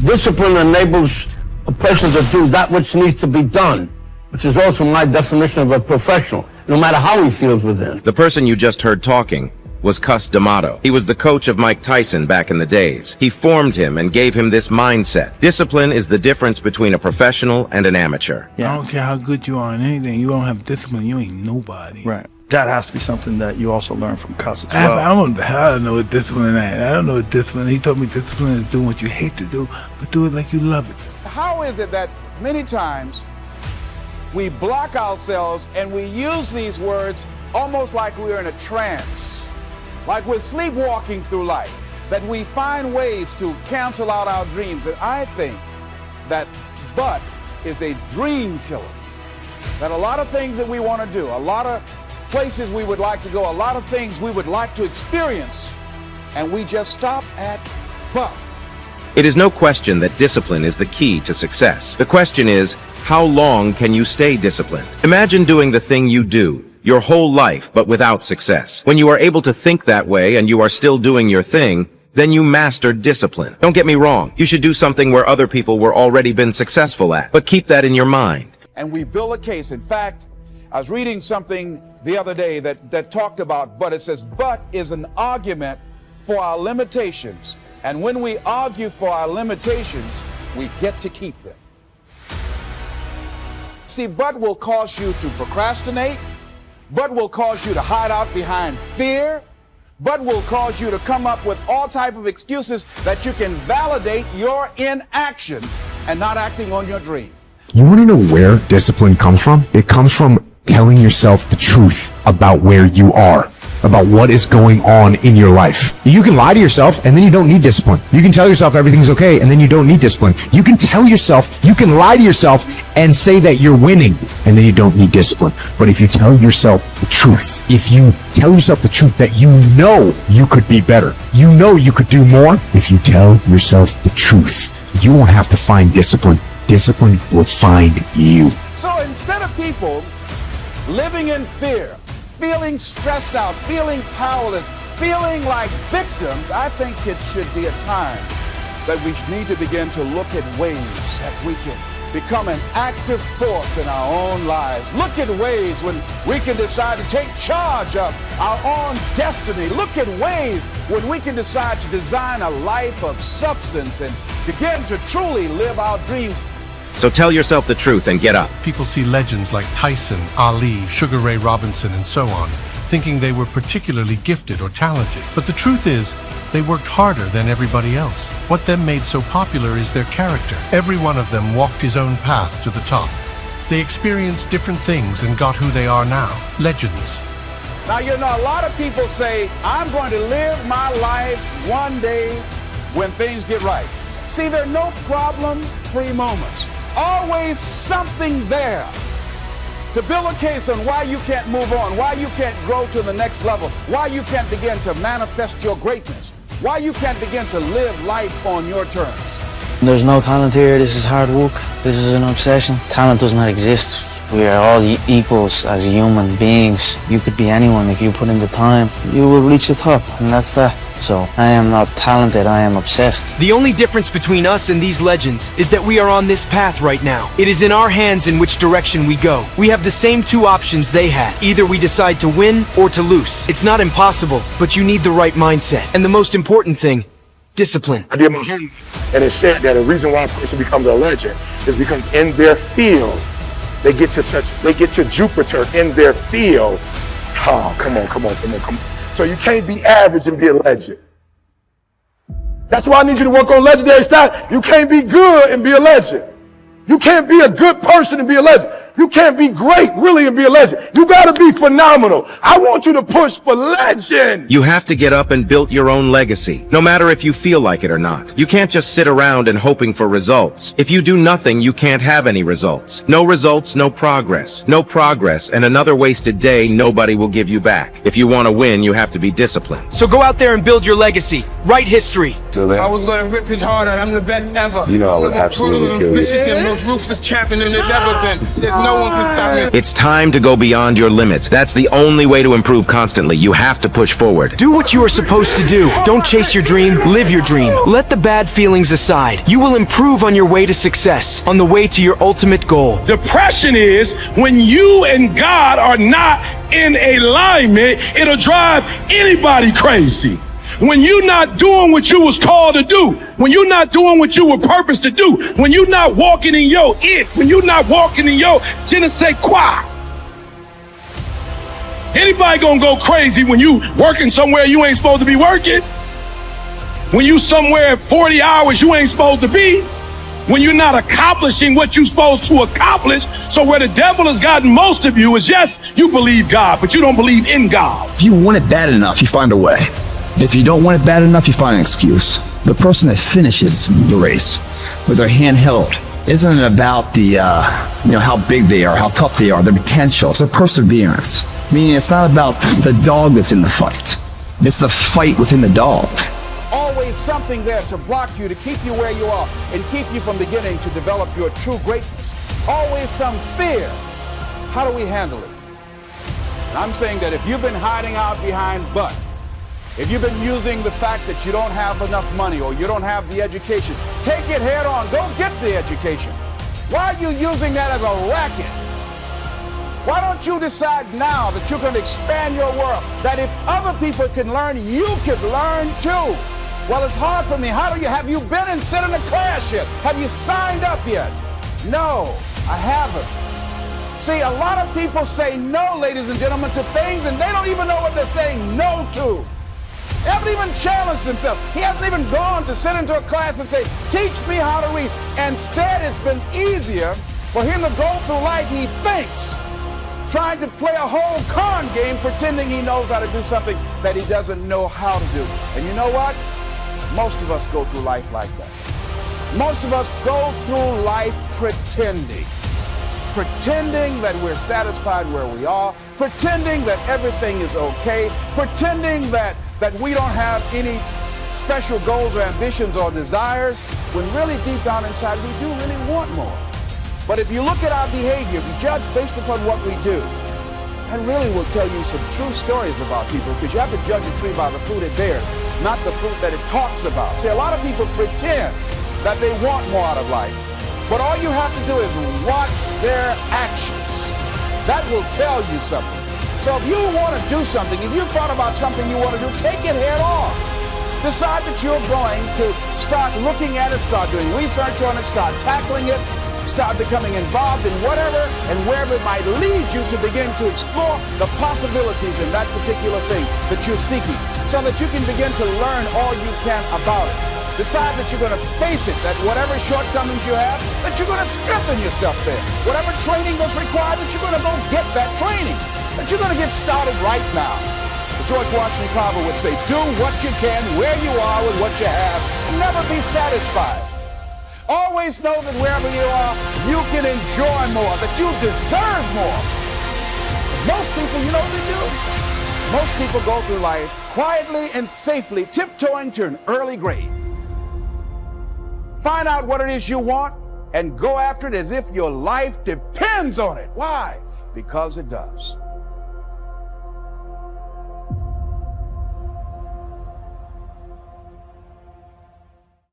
Discipline enables a person to do that which needs to be done, which is also my definition of a professional, no matter how he feels within. The person you just heard talking was Cus D'Amato. He was the coach of Mike Tyson back in the days. He formed him and gave him this mindset. Discipline is the difference between a professional and an amateur. I don't care how good you are in anything. You don't have discipline, you ain't nobody. Right. That has to be something that you also learn from Cus as well. I don't know what discipline is. I don't know what discipline. He told me discipline is doing what you hate to do, but do it like you love it. How is it that many times we block ourselves and we use these words almost like we're in a trance, like we're sleepwalking through life, that we find ways to cancel out our dreams? And I think that but is a dream killer. That a lot of things that we want to do, a lot of places we would like to go, a lot of things we would like to experience, and we just stop at but. It is no question that discipline is the key to success. The question is, how long can you stay disciplined? Imagine doing the thing you do your whole life, but without success. When you are able to think that way and you are still doing your thing, then you mastered discipline. Don't get me wrong. You should do something where other people were already been successful at, but keep that in your mind. And we build a case. In fact, I was reading something the other day that talked about but. It says, but is an argument for our limitations. And when we argue for our limitations, we get to keep them. See, but will cause you to procrastinate. But will cause you to hide out behind fear. But will cause you to come up with all type of excuses that you can validate your inaction and not acting on your dream. You want to know where discipline comes from? It comes from telling yourself the truth about where you are, about what is going on in your life. You can lie to yourself and then you don't need discipline. You can tell yourself everything's okay and then you don't need discipline. You can tell yourself, you can lie to yourself and say that you're winning and then you don't need discipline. But if you tell yourself the truth, if you tell yourself the truth that you know you could be better, you know you could do more, if you tell yourself the truth, you won't have to find discipline. Discipline will find you. So instead of people living in fear, feeling stressed out, feeling powerless, feeling like victims, I think it should be a time that we need to begin to look at ways that we can become an active force in our own lives. Look at ways when we can decide to take charge of our own destiny. Look at ways when we can decide to design a life of substance and begin to truly live our dreams. So tell yourself the truth and get up. People see legends like Tyson, Ali, Sugar Ray Robinson, and so on, thinking they were particularly gifted or talented. But the truth is, they worked harder than everybody else. What them made so popular is their character. Every one of them walked his own path to the top. They experienced different things and got who they are now, legends. Now, you know, a lot of people say, I'm going to live my life one day when things get right. See, there are no problem-free moments. Always something there to build a case on why you can't move on, why you can't grow to the next level, why you can't begin to manifest your greatness, why you can't begin to live life on your terms. There's no talent here. This is hard work. This is an obsession. Talent does not exist. We are all equals as human beings. You could be anyone. If you put in the time, you will reach the top, and that's that. So I am not talented, I am obsessed. The only difference between us and these legends is that we are on this path right now. It is in our hands in which direction we go. We have the same two options they had. Either we decide to win or to lose. It's not impossible, but you need the right mindset. And the most important thing, discipline. I did my homework, and it said that the reason why a person becomes a legend is because in their field, they get to Jupiter in their field. Oh, come on. So you can't be average and be a legend. That's why I need you to work on legendary style. You can't be good and be a legend. You can't be a good person and be a legend. You can't be great, really, and be a legend. You gotta be phenomenal. I want you to push for legend. You have to get up and build your own legacy, no matter if you feel like it or not. You can't just sit around and hoping for results. If you do nothing, you can't have any results. No results, no progress. No progress, and another wasted day nobody will give you back. If you want to win, you have to be disciplined. So go out there and build your legacy. Write history. I was gonna rip it harder. I'm the best ever. You know I would absolutely kill you. This is the most ruthless champion in the ever been. No one can stop me. It's time to go beyond your limits. That's the only way to improve constantly. You have to push forward. Do what you are supposed to do. Don't chase your dream, live your dream. Let the bad feelings aside. You will improve on your way to success, on the way to your ultimate goal. Depression is when you and God are not in alignment. It'll drive anybody crazy. When you're not doing what you was called to do, when you're not doing what you were purposed to do, when you're not walking in your it, when you're not walking in your je ne sais quoi. Anybody gonna go crazy when you working somewhere you ain't supposed to be working? When you somewhere 40 hours you ain't supposed to be? When you're not accomplishing what you're supposed to accomplish? So where the devil has gotten most of you is, yes, you believe God, but you don't believe in God. If you want it bad enough, you find a way. If you don't want it bad enough, you find an excuse. The person that finishes the race with their hand held isn't about the, how big they are, how tough they are, their potential. It's their perseverance. Meaning it's not about the dog that's in the fight. It's the fight within the dog. Always something there to block you, to keep you where you are, and keep you from beginning to develop your true greatness. Always some fear. How do we handle it? And I'm saying that if you've been hiding out behind but, if you've been using the fact that you don't have enough money or you don't have the education, take it head on. Go get the education. Why are you using that as a racket? Why don't you decide now that you're going to expand your world, that if other people can learn, you can learn too? Well, it's hard for me. Have you been and sit in a class yet? Have you signed up yet? No, I haven't. See, a lot of people say no, ladies and gentlemen, to things, and they don't even know what they're saying no to. They haven't even challenged themselves. He hasn't even gone to sit into a class and say, teach me how to read. Instead, it's been easier for him to go through life, he thinks, trying to play a whole con game, pretending he knows how to do something that he doesn't know how to do. And you know what? Most of us go through life like that. Most of us go through life pretending. Pretending that we're satisfied where we are, pretending that everything is okay, pretending that we don't have any special goals or ambitions or desires, when really deep down inside we do really want more. But if you look at our behavior, if you judge based upon what we do, that really will tell you some true stories about people, because you have to judge a tree by the fruit it bears, not the fruit that it talks about. See, a lot of people pretend that they want more out of life, but all you have to do is watch their actions. That will tell you something. So if you want to do something, if you thought about something you want to do, take it head on. Decide that you're going to start looking at it, start doing research on it, start tackling it, start becoming involved in whatever and wherever it might lead you to begin to explore the possibilities in that particular thing that you're seeking, so that you can begin to learn all you can about it. Decide that you're going to face it, that whatever shortcomings you have, that you're going to strengthen yourself there. Whatever training was required, that you're going to go get that training, that you're going to get started right now. George Washington Carver would say, do what you can, where you are with what you have, and never be satisfied. Always know that wherever you are, you can enjoy more, that you deserve more. Most people, you know what they do? Most people go through life quietly and safely, tiptoeing to an early grave. Find out what it is you want and go after it as if your life depends on it. Why? Because it does.